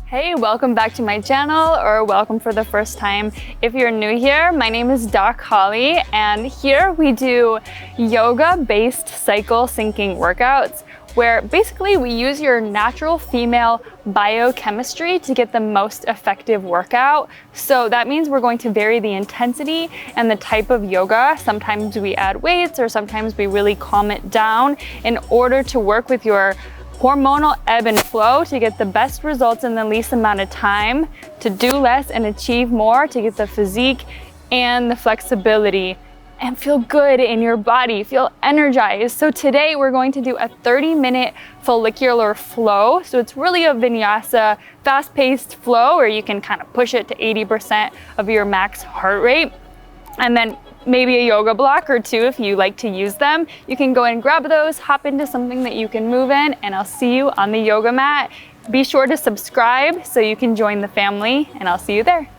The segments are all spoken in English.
Hey, welcome back to my channel, or welcome for the first time. If you're new here, my name is Doc Holly, and here we do yoga-based cycle syncing workouts, where basically we use your natural female biochemistry to get the most effective workout. So that means we're going to vary the intensity and the type of yoga. Sometimes we add weights, or sometimes we really calm it down in order to work with your hormonal ebb and flow to get the best results in the least amount of time, to do less and achieve more, to get the physique and the flexibility and feel good in your body, feel energized. So today we're going to do a 30-minute follicular flow. So it's really a vinyasa, fast-paced flow where you can kind of push it to 80% of your max heart rate. And then maybe a yoga block or two if you like to use them. You can go and grab those, hop into something that you can move in, and I'll see you on the yoga mat. Be sure to subscribe so you can join the family, and I'll see you there.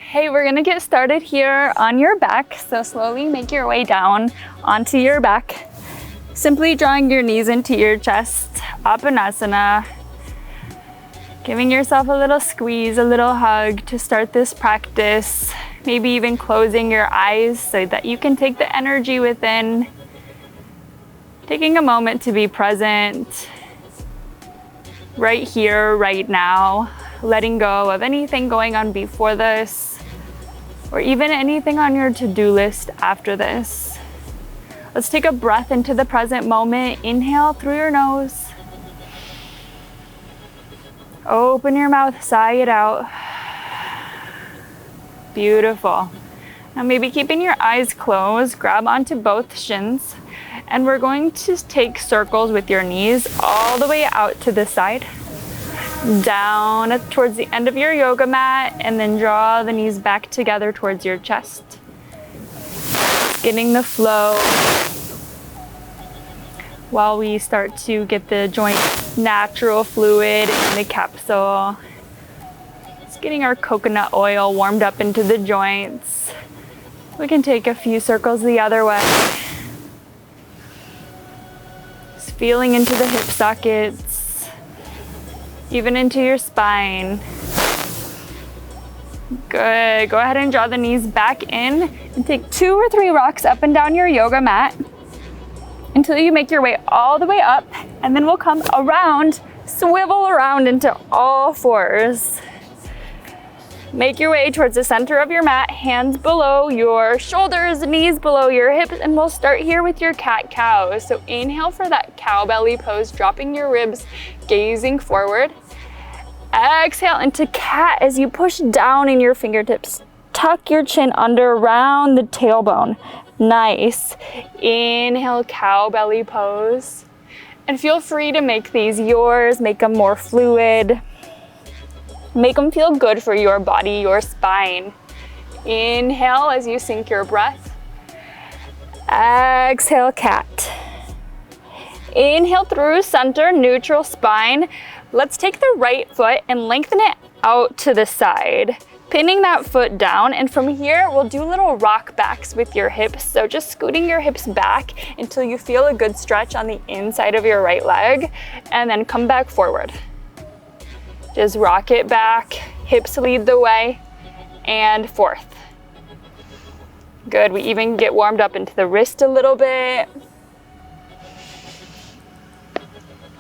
Hey, we're gonna get started here on your back. So slowly make your way down onto your back. Simply drawing your knees into your chest, Apanasana. Giving yourself a little squeeze, a little hug to start this practice. Maybe even closing your eyes so that you can take the energy within. Taking a moment to be present, right here, right now. Letting go of anything going on before this, or even anything on your to-do list after this. Let's take a breath into the present moment. Inhale through your nose. Open your mouth, sigh it out. Beautiful. Now maybe keeping your eyes closed, grab onto both shins, and we're going to take circles with your knees all the way out to the side. Down towards the end of your yoga mat, and then draw the knees back together towards your chest. Getting the flow while we start to get the joint natural fluid in the capsule. Just getting our coconut oil warmed up into the joints. We can take a few circles the other way. Just feeling into the hip sockets, even into your spine. Good. Go ahead and draw the knees back in and take 2 or 3 rocks up and down your yoga mat until you make your way all the way up, and then we'll come around, swivel around into all fours. Make your way towards the center of your mat, hands below your shoulders, knees below your hips, and we'll start here with your cat-cow. So inhale for that cow belly pose, dropping your ribs, gazing forward. Exhale into cat as you push down in your fingertips. Tuck your chin under around the tailbone. Nice. Inhale, cow belly pose. And feel free to make these yours, make them more fluid. Make them feel good for your body, your spine. Inhale as you sink your breath. Exhale, cat. Inhale through center, neutral spine. Let's take the right foot and lengthen it out to the side, pinning that foot down. And from here, we'll do little rock backs with your hips. So just scooting your hips back until you feel a good stretch on the inside of your right leg, and then come back forward. Just rock it back, hips lead the way, and forth. Good, we even get warmed up into the wrist a little bit.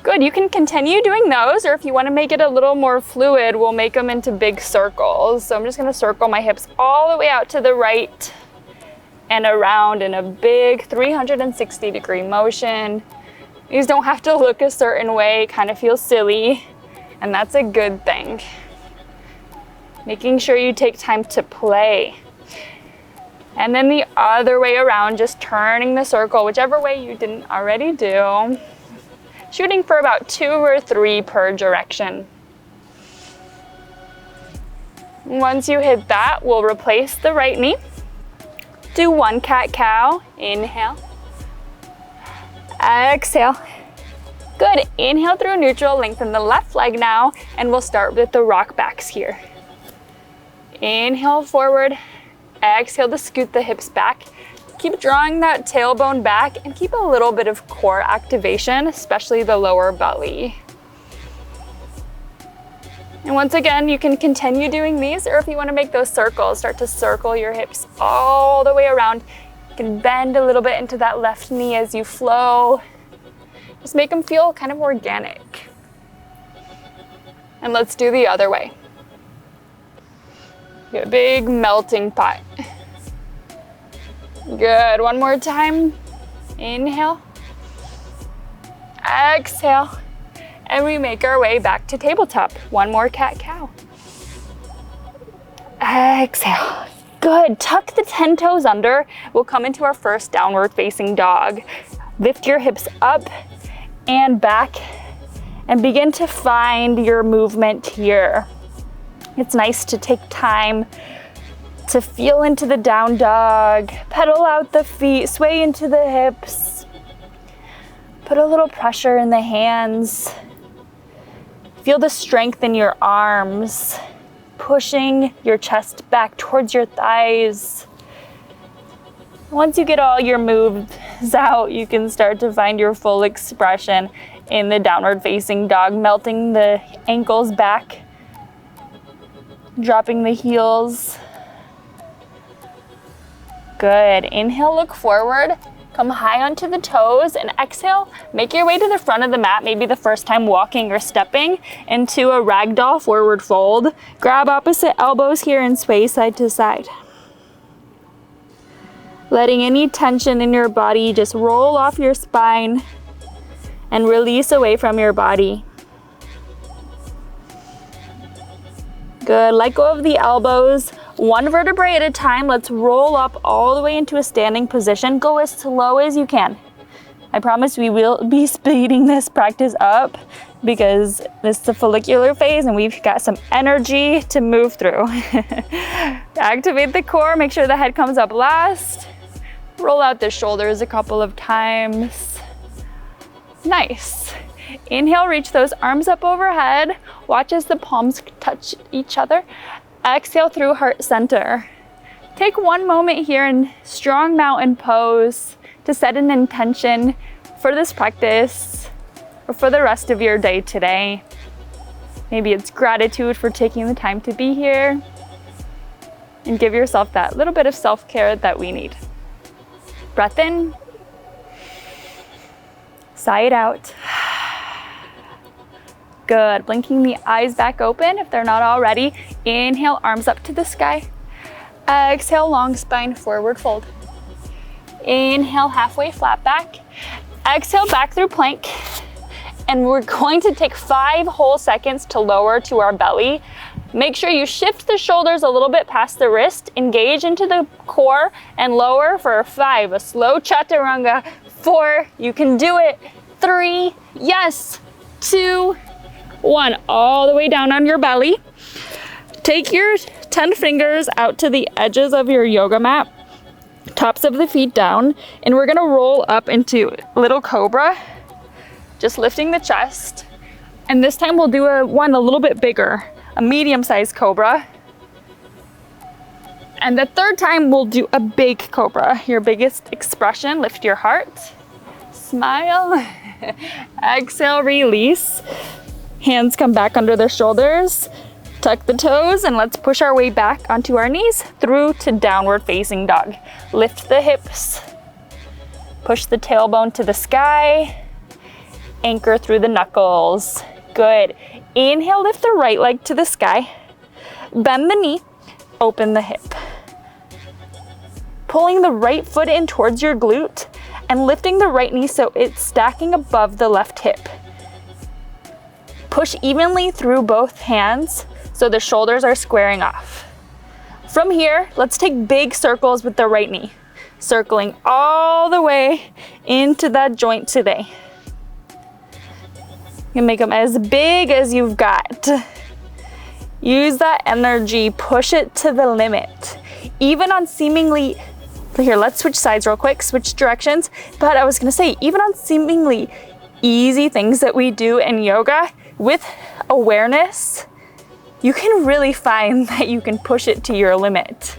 Good, you can continue doing those, or if you want to make it a little more fluid, we'll make them into big circles. So I'm just going to circle my hips all the way out to the right and around in a big 360-degree motion. These don't have to look a certain way, it kind of feels silly, and that's a good thing. Making sure you take time to play. And then the other way around, just turning the circle, whichever way you didn't already do. Shooting for about 2 or 3 per direction. Once you hit that, we'll replace the right knee. Do 1 cat-cow. Inhale. Exhale. Good, inhale through neutral, lengthen the left leg now, and we'll start with the rock backs here. Inhale forward, exhale to scoot the hips back. Keep drawing that tailbone back and keep a little bit of core activation, especially the lower belly. And once again, you can continue doing these, or if you want to make those circles, start to circle your hips all the way around. You can bend a little bit into that left knee as you flow. Just make them feel kind of organic. And let's do the other way. Get a big melting pot. Good, one more time. Inhale. Exhale. And we make our way back to tabletop. One more cat-cow. Exhale. Good, tuck the 10 toes under. We'll come into our first downward facing dog. Lift your hips up and back and begin to find your movement here. It's nice to take time to feel into the down dog, pedal out the feet, sway into the hips, put a little pressure in the hands. Feel the strength in your arms, pushing your chest back towards your thighs. Once you get all your moves out, you can start to find your full expression in the downward facing dog, melting the ankles back, dropping the heels. Good. Inhale, look forward. Come high onto the toes, and exhale, make your way to the front of the mat, maybe the first time walking or stepping, into a ragdoll forward fold. Grab opposite elbows here and sway side to side. Letting any tension in your body just roll off your spine and release away from your body. Good, let go of the elbows. One vertebrae at a time. Let's roll up all the way into a standing position. Go as slow as you can. I promise we will be speeding this practice up because this is the follicular phase and we've got some energy to move through. Activate the core, make sure the head comes up last. Roll out the shoulders a couple of times. Nice. Inhale, reach those arms up overhead. Watch as the palms touch each other. Exhale through heart center. Take one moment here in strong mountain pose to set an intention for this practice or for the rest of your day today. Maybe it's gratitude for taking the time to be here, and give yourself that little bit of self-care that we need. Breath in, sigh it out. Good, blinking the eyes back open if they're not already. Inhale, arms up to the sky. Exhale, long spine, forward fold. Inhale, halfway flat back. Exhale, back through plank. And we're going to take 5 whole seconds to lower to our belly. Make sure you shift the shoulders a little bit past the wrist, engage into the core, and lower for 5, a slow chaturanga. 4, you can do it. 3, yes. 2, 1, all the way down on your belly. Take your 10 fingers out to the edges of your yoga mat, tops of the feet down, and we're gonna roll up into little cobra, just lifting the chest. And this time we'll do one a little bit bigger, a medium-sized cobra. And the third time we'll do a big cobra, your biggest expression. Lift your heart, smile, exhale, release. Hands come back under the shoulders, tuck the toes, and let's push our way back onto our knees through to downward facing dog. Lift the hips, push the tailbone to the sky, anchor through the knuckles. Good. Inhale, lift the right leg to the sky, bend the knee, open the hip. Pulling the right foot in towards your glute and lifting the right knee so it's stacking above the left hip. Push evenly through both hands so the shoulders are squaring off. From here, let's take big circles with the right knee, circling all the way into that joint today. You can make them as big as you've got. Use that energy, push it to the limit. Even on seemingly, here, let's switch sides real quick, switch directions. But I was gonna say, even on seemingly easy things that we do in yoga with awareness, you can really find that you can push it to your limit.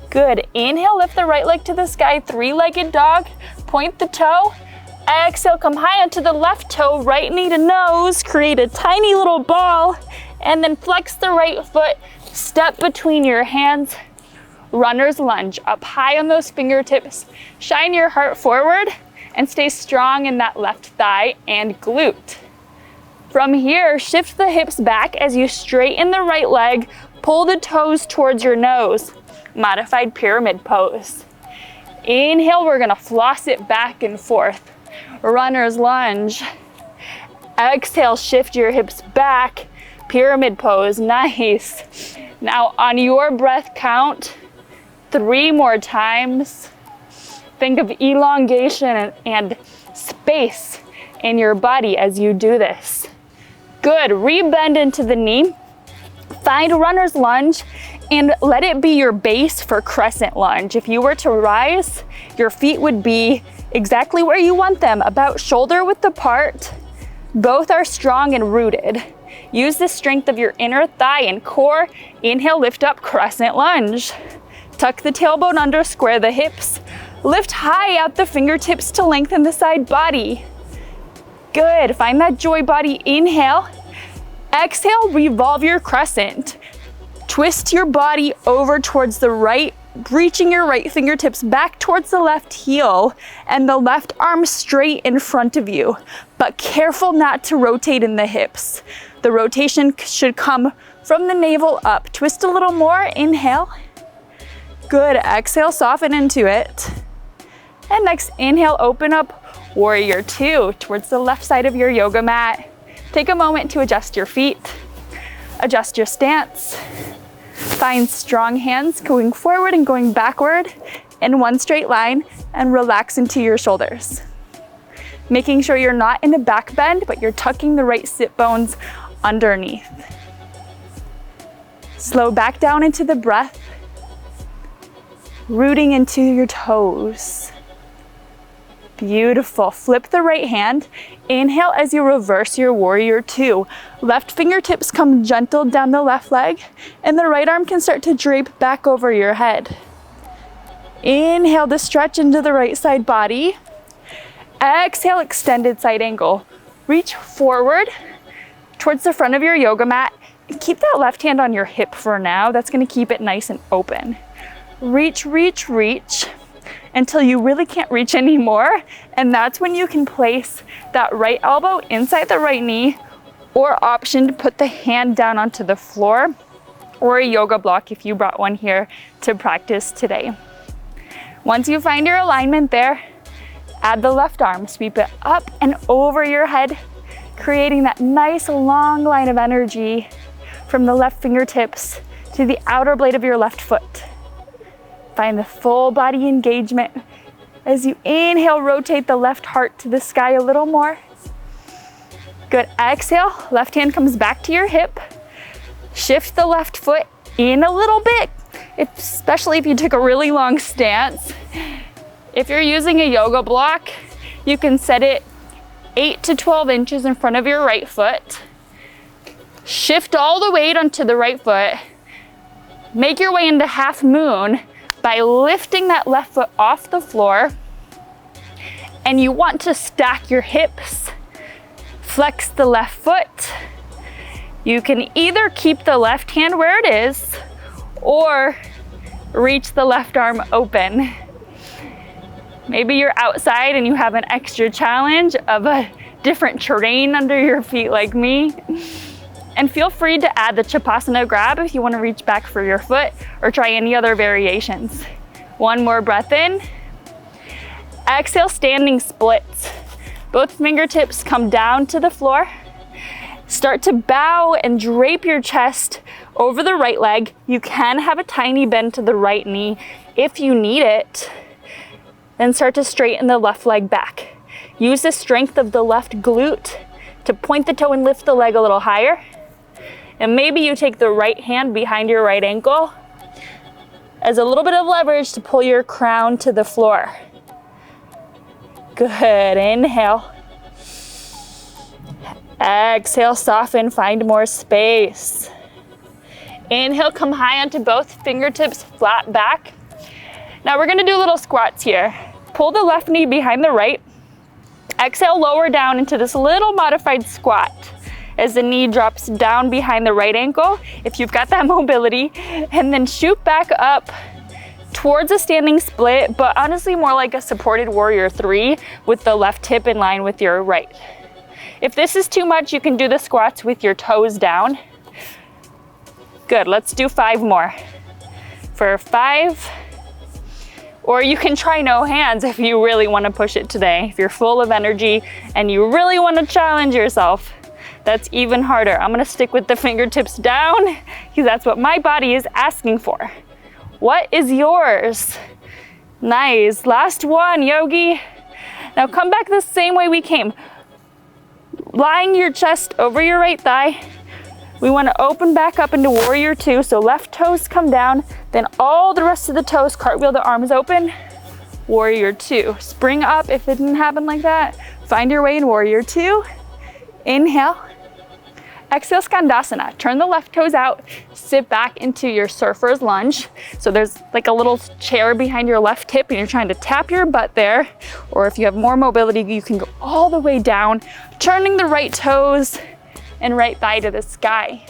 Good. Inhale, lift the right leg to the sky, three-legged dog. Point the toe. Exhale, come high onto the left toe, right knee to nose. Create a tiny little ball, and then flex the right foot. Step between your hands. Runner's lunge, up high on those fingertips. Shine your heart forward and stay strong in that left thigh and glute. From here, shift the hips back as you straighten the right leg. Pull the toes towards your nose. Modified pyramid pose. Inhale, we're gonna floss it back and forth. Runner's lunge. Exhale, shift your hips back. Pyramid pose, nice. Now on your breath count, 3 more times. Think of elongation and space in your body as you do this. Good, rebend into the knee. Find runner's lunge and let it be your base for crescent lunge. If you were to rise, your feet would be exactly where you want them, about shoulder width apart. Both are strong and rooted. Use the strength of your inner thigh and core. Inhale, lift up, crescent lunge. Tuck the tailbone under, square the hips. Lift high out the fingertips to lengthen the side body. Good, find that joy body, inhale. Exhale, revolve your crescent. Twist your body over towards the right, reaching your right fingertips back towards the left heel and the left arm straight in front of you, but careful not to rotate in the hips. The rotation should come from the navel up. Twist a little more, inhale. Good, exhale, soften into it. And next, inhale, open up, warrior two, towards the left side of your yoga mat. Take a moment to adjust your feet, adjust your stance. Find strong hands going forward and going backward in one straight line, and relax into your shoulders. Making sure you're not in a back bend, but you're tucking the right sit bones underneath. Slow back down into the breath, rooting into your toes. Beautiful. Flip the right hand. Inhale as you reverse your warrior two. Left fingertips come gentle down the left leg, and the right arm can start to drape back over your head. Inhale to stretch into the right side body. Exhale, extended side angle. Reach forward towards the front of your yoga mat. Keep that left hand on your hip for now. That's going to keep it nice and open. Reach, reach, reach until you really can't reach anymore. And that's when you can place that right elbow inside the right knee, or option to put the hand down onto the floor, or a yoga block if you brought one here to practice today. Once you find your alignment there, add the left arm, sweep it up and over your head, creating that nice long line of energy from the left fingertips to the outer blade of your left foot. Find the full body engagement. As you inhale, rotate the left heart to the sky a little more. Good, exhale, left hand comes back to your hip. Shift the left foot in a little bit, especially if you took a really long stance. If you're using a yoga block, you can set it 8 to 12 inches in front of your right foot. Shift all the weight onto the right foot. Make your way into half moon by lifting that left foot off the floor. And you want to stack your hips. Flex the left foot. You can either keep the left hand where it is or reach the left arm open. Maybe you're outside and you have an extra challenge of a different terrain under your feet like me. And feel free to add the Chapasana grab if you want to reach back for your foot, or try any other variations. One more breath in. Exhale, standing splits. Both fingertips come down to the floor. Start to bow and drape your chest over the right leg. You can have a tiny bend to the right knee if you need it. Then start to straighten the left leg back. Use the strength of the left glute to point the toe and lift the leg a little higher. And maybe you take the right hand behind your right ankle as a little bit of leverage to pull your crown to the floor. Good, inhale. Exhale, soften, find more space. Inhale, come high onto both fingertips, flat back. Now we're gonna do little squats here. Pull the left knee behind the right. Exhale, lower down into this little modified squat as the knee drops down behind the right ankle, if you've got that mobility, and then shoot back up towards a standing split, but honestly more like a supported warrior 3 with the left hip in line with your right. If this is too much, you can do the squats with your toes down. Good, let's do 5 more. For 5, or you can try no hands if you really want to push it today. If you're full of energy and you really want to challenge yourself, that's even harder. I'm gonna stick with the fingertips down because that's what my body is asking for. What is yours? Nice, last one, yogi. Now come back the same way we came. Lying your chest over your right thigh. We wanna open back up into warrior 2, so left toes come down, then all the rest of the toes, cartwheel the arms open, warrior 2. Spring up if it didn't happen like that. Find your way in warrior 2. Inhale. Exhale, Skandasana. Turn the left toes out, sit back into your surfer's lunge. So there's like a little chair behind your left hip and you're trying to tap your butt there. Or if you have more mobility, you can go all the way down, turning the right toes and right thigh to the sky.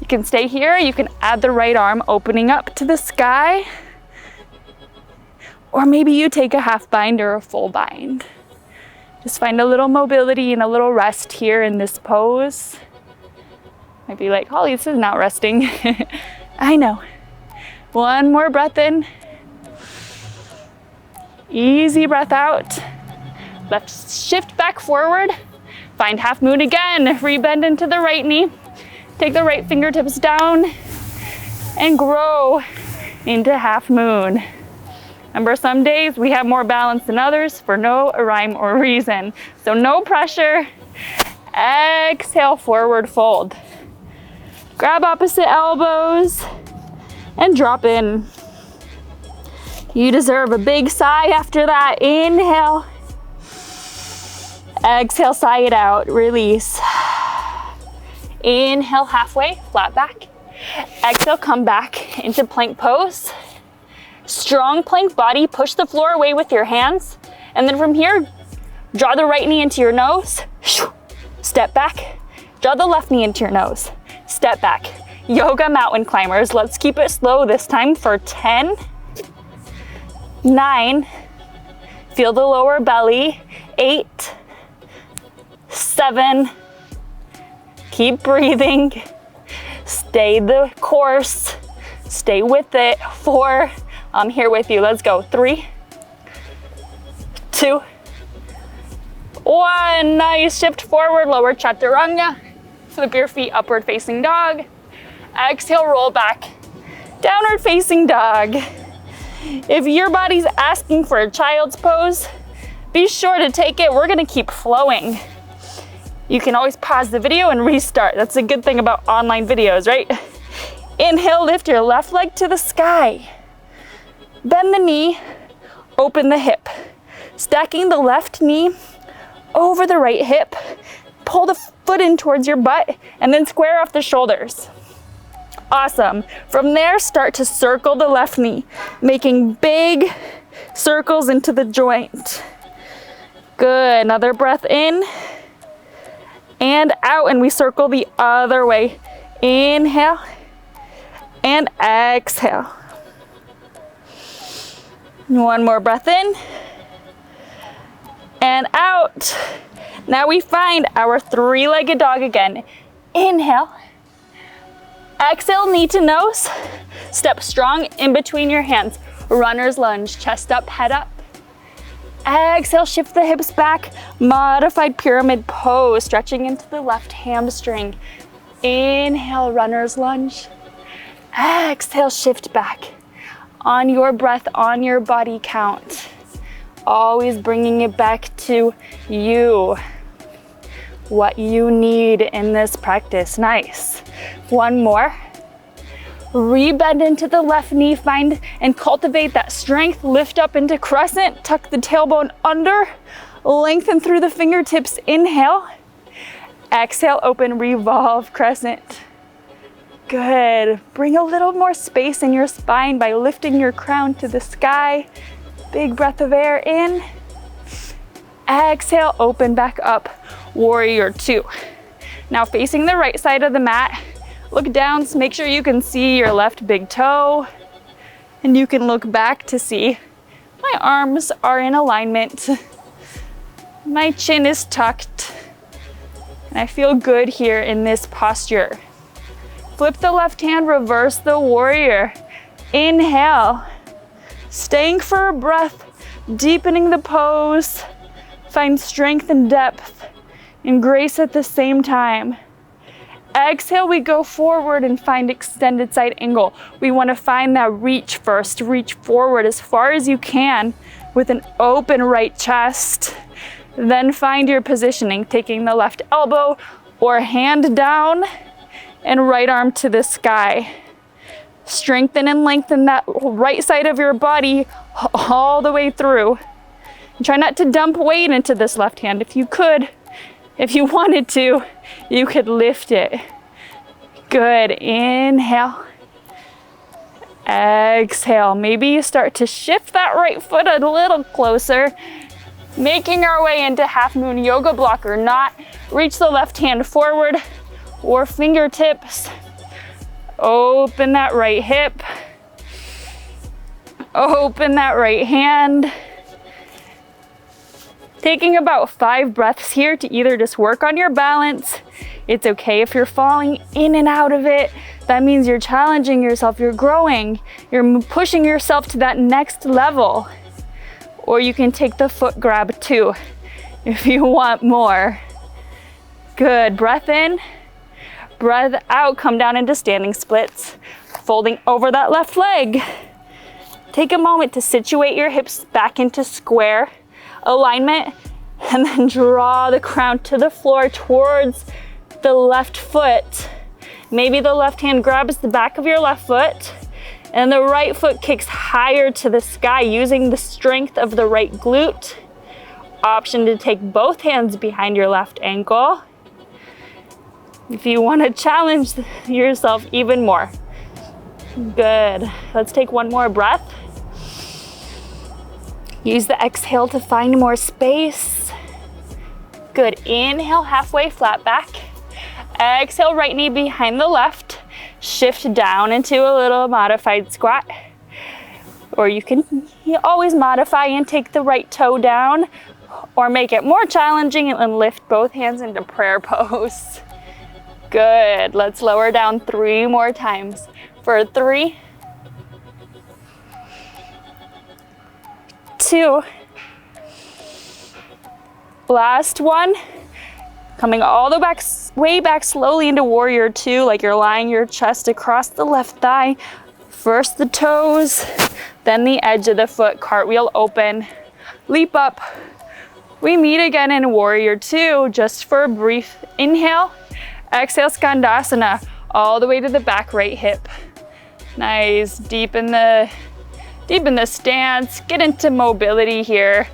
You can stay here, you can add the right arm opening up to the sky. Or maybe you take a half bind or a full bind. Just find a little mobility and a little rest here in this pose. Might be like, Holly, this is not resting. I know. One more breath in. Easy breath out. Left shift back forward. Find half moon again. Rebend into the right knee. Take the right fingertips down and grow into half moon. Remember, some days we have more balance than others for no rhyme or reason. So no pressure. Exhale, forward fold. Grab opposite elbows and drop in. You deserve a big sigh after that. Inhale. Exhale, sigh it out. Release. Inhale, halfway, flat back. Exhale, come back into plank pose. Strong plank body, push the floor away with your hands. And then from here, draw the right knee into your nose. Step back. Draw the left knee into your nose. Step back. Yoga mountain climbers. Let's keep it slow this time for 10, 9, feel the lower belly, 8, 7, keep breathing, stay the course, stay with it, 4, I'm here with you, let's go, 3, 2, 1, nice, shift forward, lower chaturanga, flip your feet, upward facing dog, exhale, roll back, downward facing dog. If your body's asking for a child's pose, be sure to take it. We're gonna keep flowing. You can always pause the video and restart. That's a good thing about online videos, right? Inhale, lift your left leg to the sky. Bend the knee, open the hip. Stacking the left knee over the right hip. Pull the foot in towards your butt and then square off the shoulders. Awesome. From there, start to circle the left knee, making big circles into the joint. Good. Another breath in and out, and we circle the other way. Inhale and exhale. One more breath in and out. Now we find our three-legged dog again. Inhale. Exhale, knee to nose. Step strong in between your hands. Runner's lunge, chest up, head up. Exhale, shift the hips back. Modified pyramid pose, stretching into the left hamstring. Inhale, runner's lunge. Exhale, shift back. On your breath, on your body count. Always bringing it back to you. What you need in this practice. Nice. One more. Rebend into the left knee, find and cultivate that strength. Lift up into crescent, tuck the tailbone under, lengthen through the fingertips. Inhale. Exhale, open, revolve, crescent. Good. Bring a little more space in your spine by lifting your crown to the sky. Big breath of air in. Exhale, open back up. Warrior two. Now facing the right side of the mat, look down, so make sure you can see your left big toe. And you can look back to see my arms are in alignment. My chin is tucked. And I feel good here in this posture. Flip the left hand, reverse the warrior. Inhale. Staying for a breath, deepening the pose. Find strength and depth and grace at the same time. Exhale, we go forward and find extended side angle. We want to find that reach first. Reach forward as far as you can with an open right chest. Then find your positioning, taking the left elbow or hand down and right arm to the sky. Strengthen and lengthen that right side of your body all the way through. And try not to dump weight into this left hand. If you could, if you wanted to, you could lift it. Good. Inhale. Exhale. Maybe you start to shift that right foot a little closer. Making our way into half moon yoga block or not. Reach the left hand forward or fingertips. Open that right hip. Open that right hand. Taking about 5 breaths here to either just work on your balance. It's okay if you're falling in and out of it. That means you're challenging yourself, you're growing, you're pushing yourself to that next level. Or you can take the foot grab too, if you want more. Good, breath in, breath out, come down into standing splits, folding over that left leg. Take a moment to situate your hips back into square alignment, and then draw the crown to the floor towards the left foot. Maybe the left hand grabs the back of your left foot and the right foot kicks higher to the sky using the strength of the right glute. Option to take both hands behind your left ankle if you want to challenge yourself even more. Good. Let's take one more breath. Use the exhale to find more space. Good. Inhale, halfway flat back. Exhale, right knee behind the left. Shift down into a little modified squat. Or you can always modify and take the right toe down, or make it more challenging and lift both hands into prayer pose. Good. Let's lower down 3 more times. For 3, 2, last one. Coming all the way back slowly into warrior two, like you're lying your chest across the left thigh. First the toes, then the edge of the foot, cartwheel open, leap up. We meet again in warrior two, just for a brief inhale. Exhale, skandasana, all the way to the back right hip. Nice, deepen the stance, get into mobility here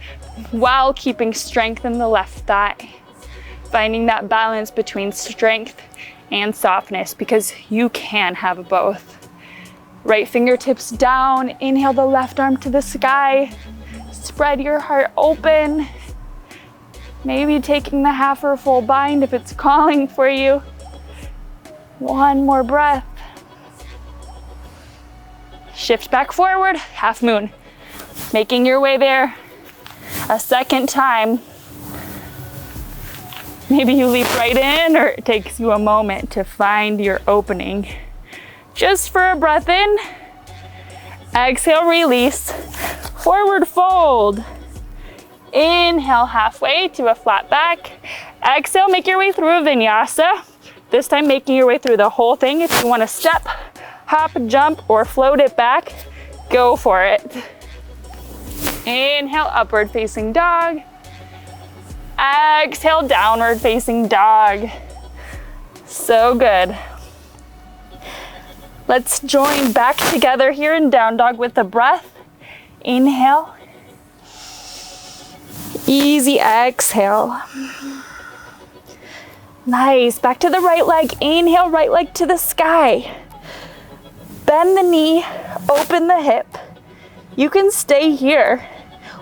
while keeping strength in the left thigh. Finding that balance between strength and softness, because you can have both. Right fingertips down, inhale the left arm to the sky. Spread your heart open. Maybe taking the half or full bind if it's calling for you. One more breath. Shift back forward, half moon. Making your way there a second time. Maybe you leap right in, or it takes you a moment to find your opening. Just for a breath in. Exhale, release. Forward fold. Inhale, halfway to a flat back. Exhale, make your way through a vinyasa. This time making your way through the whole thing. If you want to step, hop, jump, or float it back, go for it. Inhale, upward facing dog. Exhale, downward facing dog. So good. Let's join back together here in down dog with the breath. Inhale. Easy exhale. Nice. Back to the right leg. Inhale, right leg to the sky. Bend the knee, open the hip. You can stay here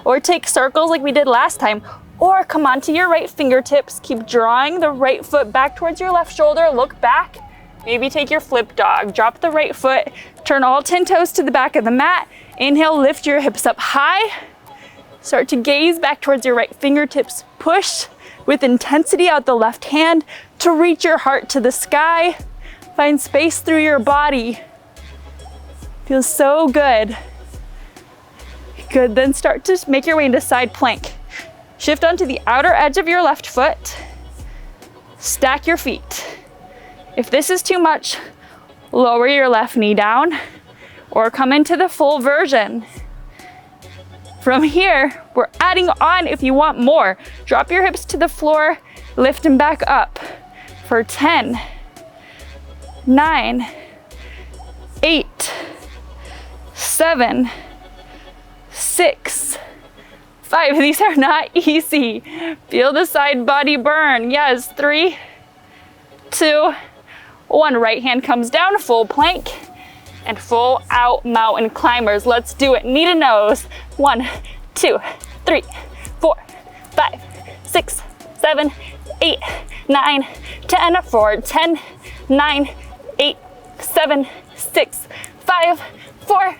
or take circles like we did last time, or come onto your right fingertips. Keep drawing the right foot back towards your left shoulder. Look back. Maybe take your flip dog. Drop the right foot. Turn all 10 toes to the back of the mat. Inhale, lift your hips up high. Start to gaze back towards your right fingertips. Push with intensity out the left hand to reach your heart to the sky. Find space through your body. Feels so good. Good, then start to make your way into side plank. Shift onto the outer edge of your left foot. Stack your feet. If this is too much, lower your left knee down or come into the full version. From here, we're adding on if you want more. Drop your hips to the floor, lift them back up for 10, 9, 8, 7, 6, 5. These are not easy. Feel the side body burn. Yes, 3, 2, 1. Right hand comes down, full plank. And full out mountain climbers. Let's do it. Knee to nose. 1, 2, 3, 4, 5, 6, 7, 8, 9, 10. For 10, 9, 8, 7, 6, 5, 4,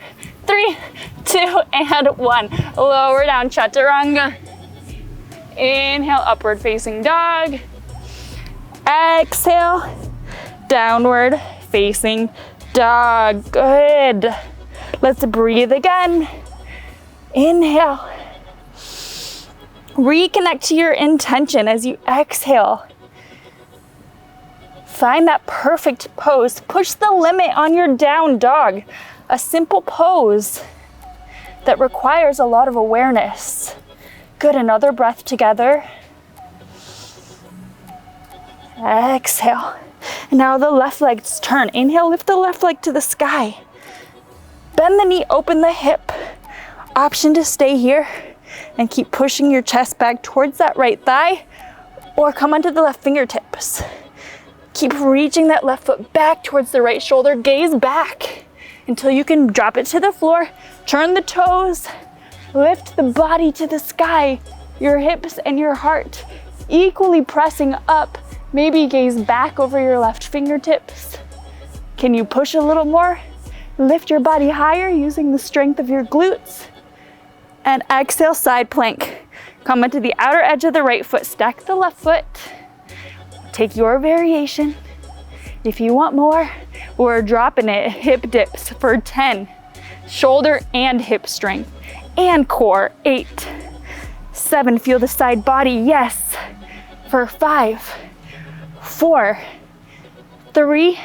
3, 2, and 1. Lower down, chaturanga. Inhale, upward facing dog. Exhale, downward facing dog. Good. Let's breathe again. Inhale. Reconnect to your intention as you exhale. Find that perfect pose. Push the limit on your down dog. A simple pose that requires a lot of awareness. Good. Another breath together. Exhale. And now the left leg's turn. Inhale, lift the left leg to the sky. Bend the knee, open the hip. Option to stay here and keep pushing your chest back towards that right thigh, or come onto the left fingertips. Keep reaching that left foot back towards the right shoulder. Gaze back until you can drop it to the floor. Turn the toes. Lift the body to the sky. Your hips and your heart equally pressing up. Maybe gaze back over your left fingertips. Can you push a little more? Lift your body higher using the strength of your glutes. And exhale, side plank. Come into the outer edge of the right foot. Stack the left foot. Take your variation. If you want more, we're dropping it. Hip dips for 10. Shoulder and hip strength. And core. 8, 7. Feel the side body. Yes. For 5, 4, 3,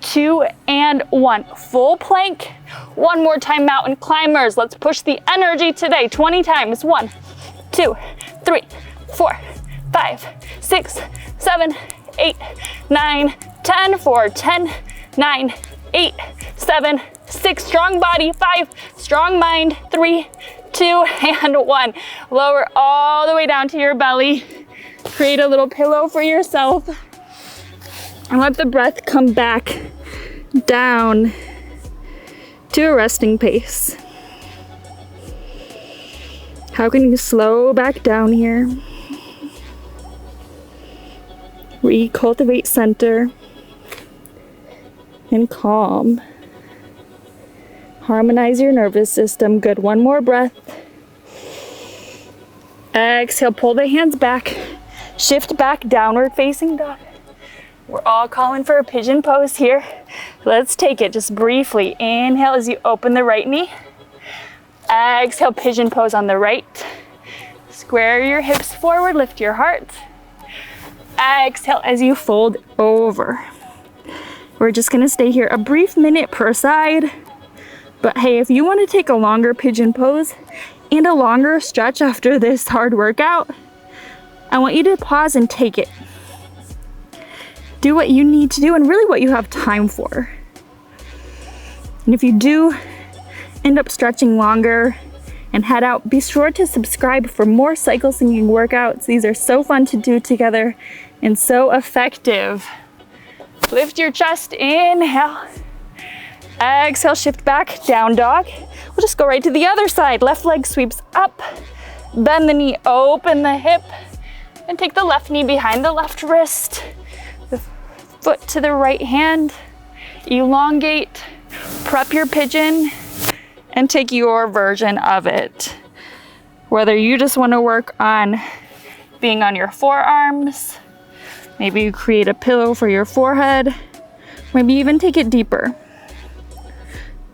2, and 1. Full plank. One more time, mountain climbers. Let's push the energy today. 20 times. 1, 2, 3, 4, 5, 6, 7, 8, 9, 10. For 10, 9, 8, 7, 6. Strong body. 5. Strong mind. 3, 2, and 1. Lower all the way down to your belly. Create a little pillow for yourself. And let the breath come back down to a resting pace. How can you slow back down here? Recultivate center and calm. Harmonize your nervous system. Good. One more breath. Exhale, pull the hands back. Shift back, downward facing dog. We're all calling for a pigeon pose here. Let's take it just briefly. Inhale as you open the right knee. Exhale, pigeon pose on the right. Square your hips forward, lift your heart. Exhale as you fold over. We're just gonna stay here a brief minute per side. But hey, if you wanna take a longer pigeon pose and a longer stretch after this hard workout, I want you to pause and take it. Do what you need to do and really what you have time for. And if you do end up stretching longer and head out, be sure to subscribe for more cycle syncing workouts. These are so fun to do together and so effective. Lift your chest, inhale. Exhale, shift back, down dog. We'll just go right to the other side. Left leg sweeps up, bend the knee, open the hip, and take the left knee behind the left wrist. The foot to the right hand. Elongate, prep your pigeon, and take your version of it. Whether you just want to work on being on your forearms, maybe you create a pillow for your forehead, maybe even take it deeper.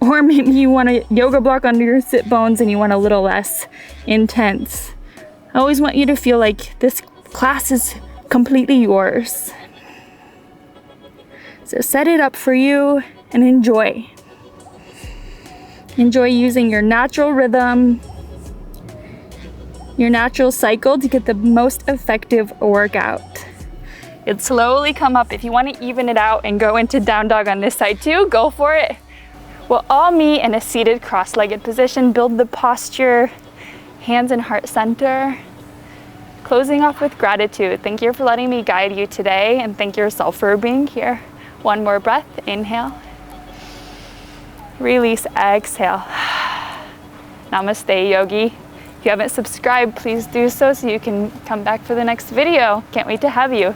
Or maybe you want a yoga block under your sit bones and you want a little less intense. I always want you to feel like this class is completely yours. So set it up for you and enjoy. Enjoy using your natural rhythm, your natural cycle to get the most effective workout. It'll slowly come up. If you want to even it out and go into down dog on this side too, go for it. We'll all meet in a seated cross-legged position. Build the posture, hands in heart center. Closing off with gratitude. Thank you for letting me guide you today, and thank yourself for being here. One more breath, inhale. Release, exhale. Namaste, yogi. If you haven't subscribed, please do so you can come back for the next video. Can't wait to have you.